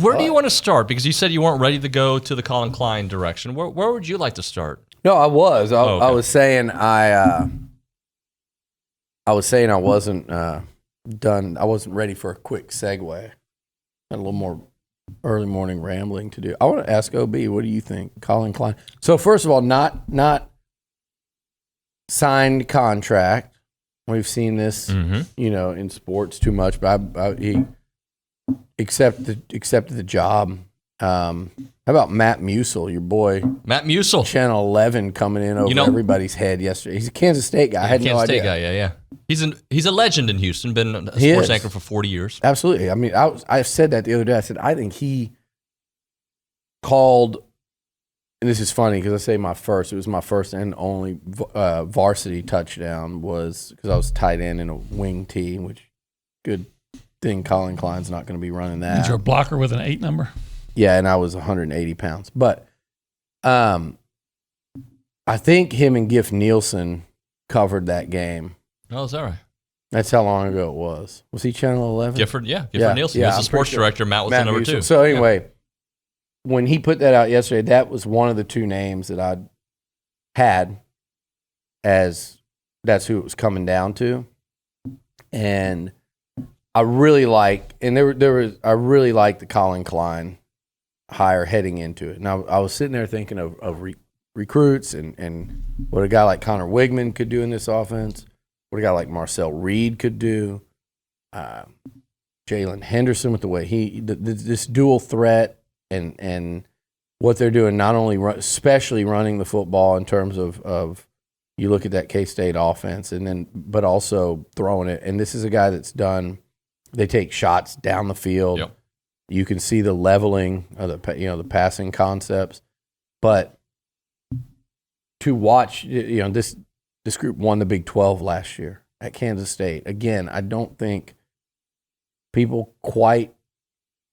Where do you want to start? Because you said you weren't ready to go to the Collin Klein direction. Where would you like to start? No, I was. Okay. I was saying I wasn't done. I wasn't ready for a quick segue. Had a little more early morning rambling to do. I want to ask OB, what do you think, Collin Klein? So first of all, not signed contract. We've seen this, in sports too much. But he accepted the job. How about Matt Musil, your boy? Matt Musil, Channel 11, coming in over everybody's head yesterday. He's a Kansas State guy. I had no idea. Kansas State guy, yeah. He's a legend in Houston. Been a sports anchor for 40 years. Absolutely. I mean, I said that the other day. I said I think he called. And this is funny because I say it was my first and only varsity touchdown was because I was tight end in a wing tee, which good thing Collin Klein's not going to be running that. Is your blocker with an 8 number? Yeah, and I was 180 pounds. But I think him and Giff Nielsen covered that game. Oh, is that right? That's how long ago it was. Was he Channel 11? Gifford Nielsen. He was the sports director. Matt was the number 2. So anyway, when he put that out yesterday, that was one of the 2 names that I had as that's who it was coming down to. And I really like the Collin Klein hire heading into it. Now I was sitting there thinking of recruits and what a guy like Connor Wigman could do in this offense, what a guy like Marcel Reed could do, Jalen Henderson with the way this dual threat and what they're doing, not only especially running the football in terms of you look at that K-State offense but also throwing it. And this is a guy that's done. They take shots down the field. Yep. You can see the leveling of the passing concepts, but to watch, this group won the Big 12 last year at Kansas State. Again, I don't think people quite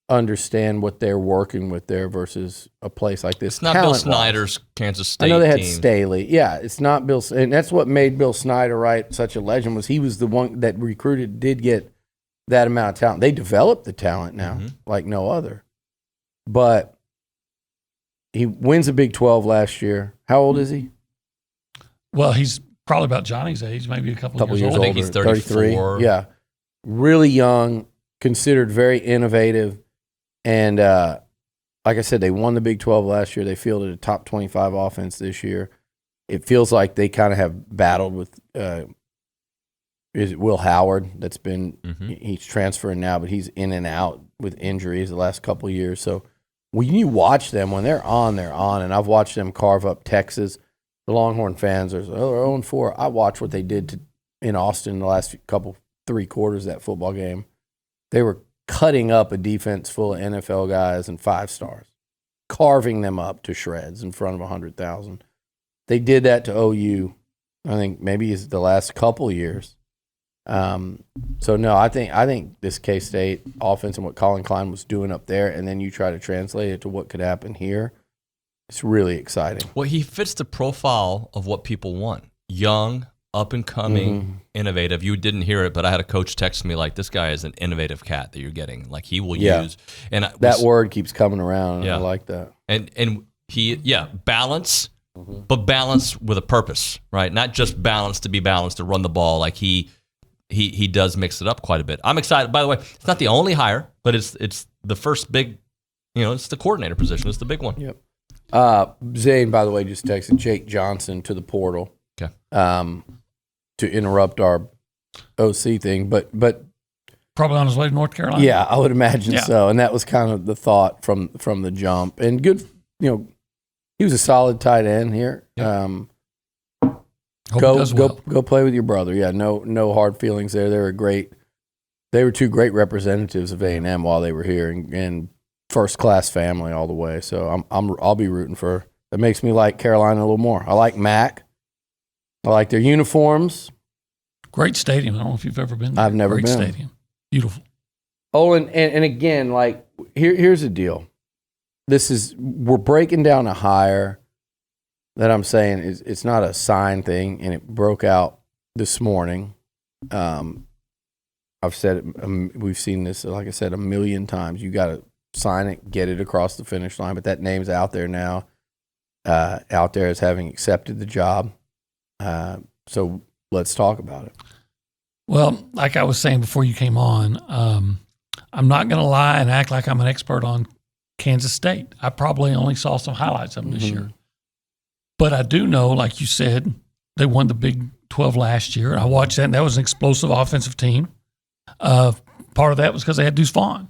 understand what they're working with there versus a place like this. It's not Bill Snyder's Kansas State. I know they had team. Staley. Yeah, it's not Bill, and that's what made Bill Snyder such a legend. Was he was the one that did get that amount of talent. They developed the talent now like no other. But he wins a Big 12 last year. How old is he? Well, he's probably about Johnny's age, maybe a couple years older. I think he's 33. Yeah. Really young, considered very innovative. And like I said, they won the Big 12 last year. They fielded a top 25 offense this year. It feels like they kind of have battled with is it Will Howard that's been he's transferring now, but he's in and out with injuries the last couple of years. So when you watch them, when they're on, and I've watched them carve up Texas. The Longhorn fans are 0-4. I watched what they did in Austin the last 3 quarters of that football game. They were cutting up a defense full of NFL guys and 5 stars, carving them up to shreds in front of 100,000. They did that to OU, I think maybe it's the last couple years. So no, I think this K-State offense and what Collin Klein was doing up there, and then you try to translate it to what could happen here. It's really exciting. Well, he fits the profile of what people want. Young, up and coming, innovative. You didn't hear it, but I had a coach text me like, this guy is an innovative cat that you're getting. Like he will use. And that word keeps coming around. Yeah. I like that. And he, balance, but balance with a purpose, right? Not just balance to be balanced, to run the ball. Like he does mix it up quite a bit. I'm excited. By the way, it's not the only hire, but it's the first big, it's the coordinator position. It's the big one. Yep. Zane, by the way, just texted Jake Johnson to the portal. Okay. To interrupt our OC thing, but probably on his way to North Carolina. Yeah, I would imagine so. And that was kind of the thought from the jump. And good, he was a solid tight end here. Yep. Go play with your brother. Yeah, no hard feelings there. They were 2 great representatives of A&M while they were here, and first class family all the way. So I'll be rooting for. That makes me like Carolina a little more. I like Mac. I like their uniforms. Great stadium. I don't know if you've ever been there. I've never been. Great stadium. Beautiful. Oh, and again, like here's the deal. We're breaking down a hire that I'm saying it's not a sign thing, and it broke out this morning. I've said it. We've seen this, like I said, a million times. You got to sign it, get it across the finish line. But that name's out there now, out there as having accepted the job. So let's talk about it. Well, like I was saying before you came on, I'm not going to lie and act like I'm an expert on Kansas State. I probably only saw some highlights of them this year. But I do know, like you said, they won the Big 12 last year. I watched that, and that was an explosive offensive team. Part of that was because they had Deuce Vaughn.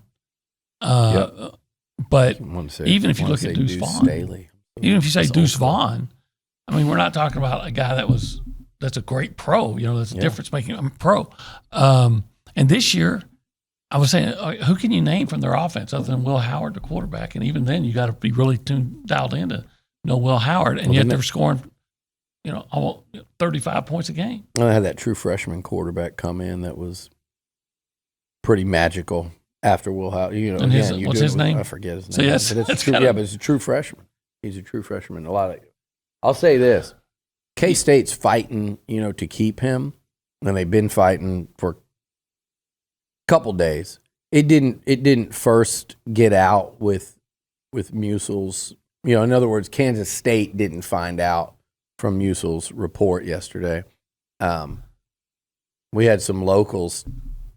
But even if you look at Deuce Vaughn, even if you say Deuce Vaughn, I mean, we're not talking about a guy that's a great pro. That's a difference making. I'm a pro. And this year, I was saying, who can you name from their offense other than Will Howard, the quarterback? And even then, you got to be really dialed in to know Will Howard. And yet they're scoring, almost 35 points a game. I had that true freshman quarterback come in that was pretty magical after Will Howard. What's his name? I forget his name. So yes, but it's a true freshman. He's a true freshman. I'll say this: K-State's fighting, to keep him, and they've been fighting for a couple days. It didn't first get out with Musil's. In other words, Kansas State didn't find out from Musil's report yesterday. We had some locals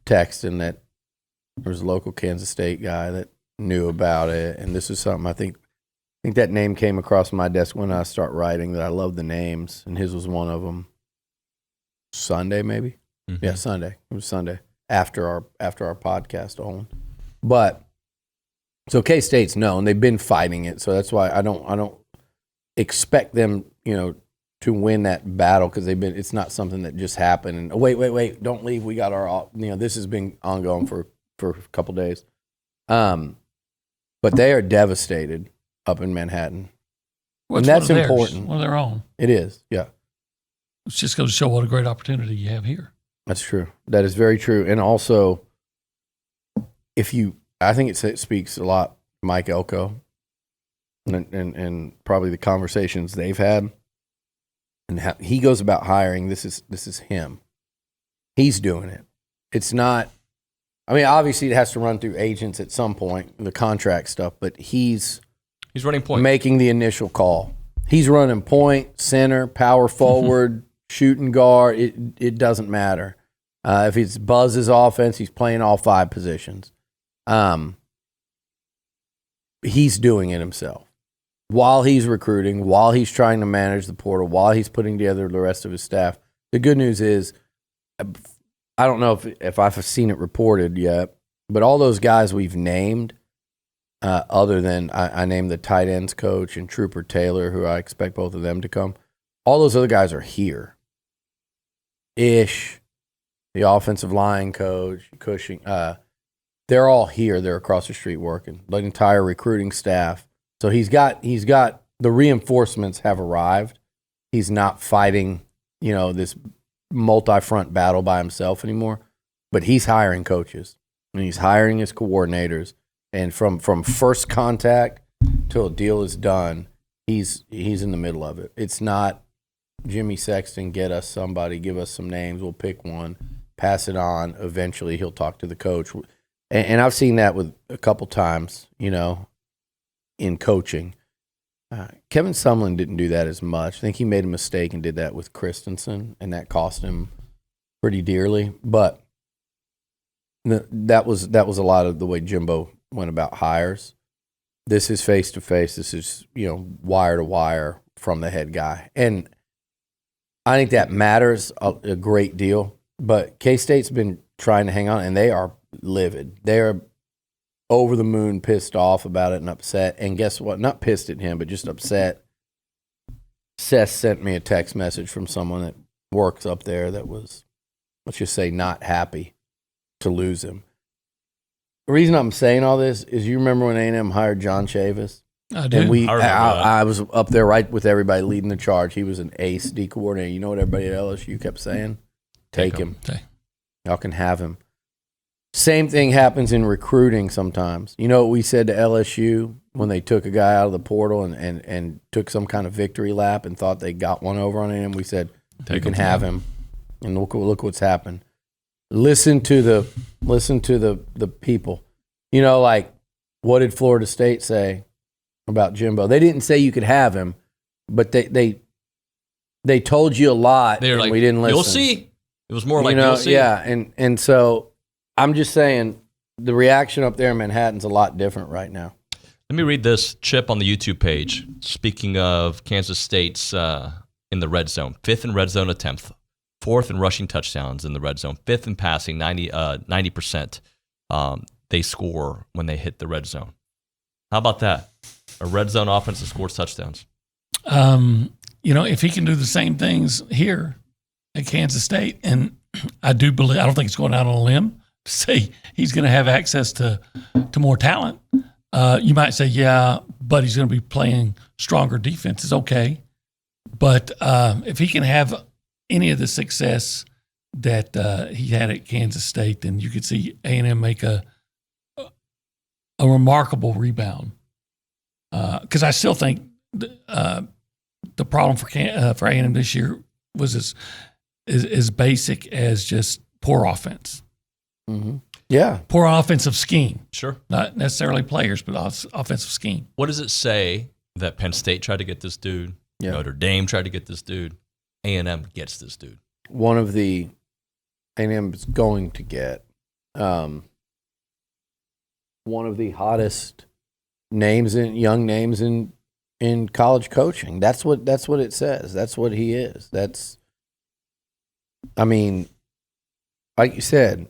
texting that there was a local Kansas State guy that knew about it, and this is something I think that name came across my desk when I start writing, that I love the names, and his was one of them. Sunday, maybe? Mm-hmm. Yeah, Sunday. It was Sunday after our podcast on. But so K-State's known. They've been fighting it, so that's why I don't expect them, to win that battle, because it's not something that just happened. And wait, don't leave. We got our, this has been ongoing for a couple days. But they are devastated up in Manhattan. Well, and that's important. One of their own. It is, yeah. It's just going to show what a great opportunity you have here. That's true. That is very true. And also, I think it speaks a lot to Mike Elko and probably the conversations they've had and how he goes about hiring. This is him. He's doing it. It's not, obviously it has to run through agents at some point, the contract stuff, but he's running point, making the initial call. He's running point, center, power forward, shooting guard. It doesn't matter. If it's Buzz's offense, he's playing all 5 positions. He's doing it himself. While he's recruiting, while he's trying to manage the portal, while he's putting together the rest of his staff. The good news is, I don't know if I've seen it reported yet, but all those guys we've named, other than I named the tight ends coach and Trooper Taylor, who I expect both of them to come, all those other guys are here. Ish, the offensive line coach, Cushing, they're all here. They're across the street working. The entire recruiting staff. So he's got the reinforcements have arrived. He's not fighting, this multi-front battle by himself anymore. But he's hiring coaches and he's hiring his coordinators. And from first contact till a deal is done, he's in the middle of it. It's not Jimmy Sexton, get us somebody, give us some names, we'll pick one, pass it on. Eventually he'll talk to the coach. And I've seen that with a couple times, in coaching. Kevin Sumlin didn't do that as much. I think he made a mistake and did that with Christensen, and that cost him pretty dearly. But that was a lot of the way Jimbo went about hires. This is face-to-face. This is, wire-to-wire from the head guy. And I think that matters a great deal. But K-State's been trying to hang on, and they are livid. They're over the moon pissed off about it and upset. And guess what? Not pissed at him, but just upset. Seth sent me a text message from someone that works up there that was, let's just say, not happy to lose him. The reason I'm saying all this is, you remember when A&M hired John Chavis? I do. And I was up there right with everybody leading the charge. He was an ace D coordinator. You know what everybody at LSU kept saying? Take him. Y'all can have him. Same thing happens in recruiting sometimes. You know what we said to LSU when they took a guy out of the portal and took some kind of victory lap and thought they got one over on him? We said, you can have him. And look what's happened. Listen to the people. what did Florida State say about Jimbo? They didn't say you could have him, but they told you a lot. They were like, we didn't listen. You'll see. It was more like, you'll see. Yeah, and so I'm just saying the reaction up there in Manhattan's a lot different right now. Let me read this chip on the YouTube page. Speaking of Kansas State's in the red zone, 5th in red zone attempts, 4th in rushing touchdowns in the red zone, 5th in passing, 90%. They score when they hit the red zone. How about that? A red zone offense that scores touchdowns. If he can do the same things here at Kansas State, and I don't think it's going out on a limb to say he's going to have access to more talent. You might say, yeah, but he's going to be playing stronger defenses. Okay. But if he can have any of the success that he had at Kansas State, then you could see A&M make a remarkable rebound. Because I still think the problem for A&M this year was as basic as just poor offense. Mm-hmm. Yeah. Poor offensive scheme. Sure. Not necessarily players, but offensive scheme. What does it say that Penn State tried to get this dude? Yeah. Notre Dame tried to get this dude. A&M gets this dude. One of the A&M is going to get one of the hottest young names in college coaching. That's what it says. That's what he is. Like you said,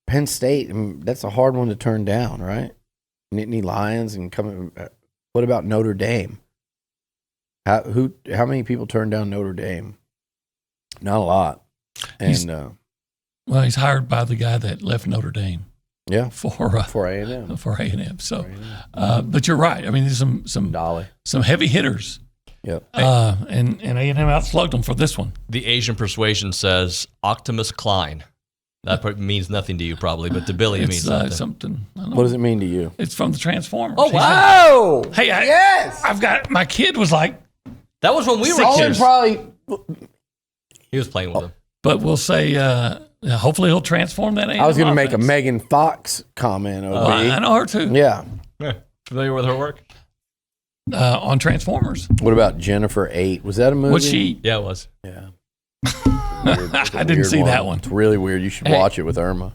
Penn State, that's a hard one to turn down, right? Nittany Lions and coming. What about Notre Dame? How many people turned down Notre Dame? Not a lot. And he's hired by the guy that left Notre Dame. Yeah, for A&M. For A&M. So, but you're right. I mean, there's some heavy hitters. Yep. And A&M outslugged them for this one. The Asian persuasion says Optimus Klein. That means nothing to you probably, but to Billy it means something. What does it mean to you? It's from the Transformers. Oh, wow. Hey, yes. My kid was like. That was when we were kids. He was playing with them. But we'll say, hopefully he'll transform that. I was going to make a Megan Fox comment. I know her too. Yeah. Familiar with her work? On Transformers. What about Jennifer 8? Was that a movie? Was she? Yeah, it was. Yeah. I didn't see that one. It's really weird. You should watch it with Irma.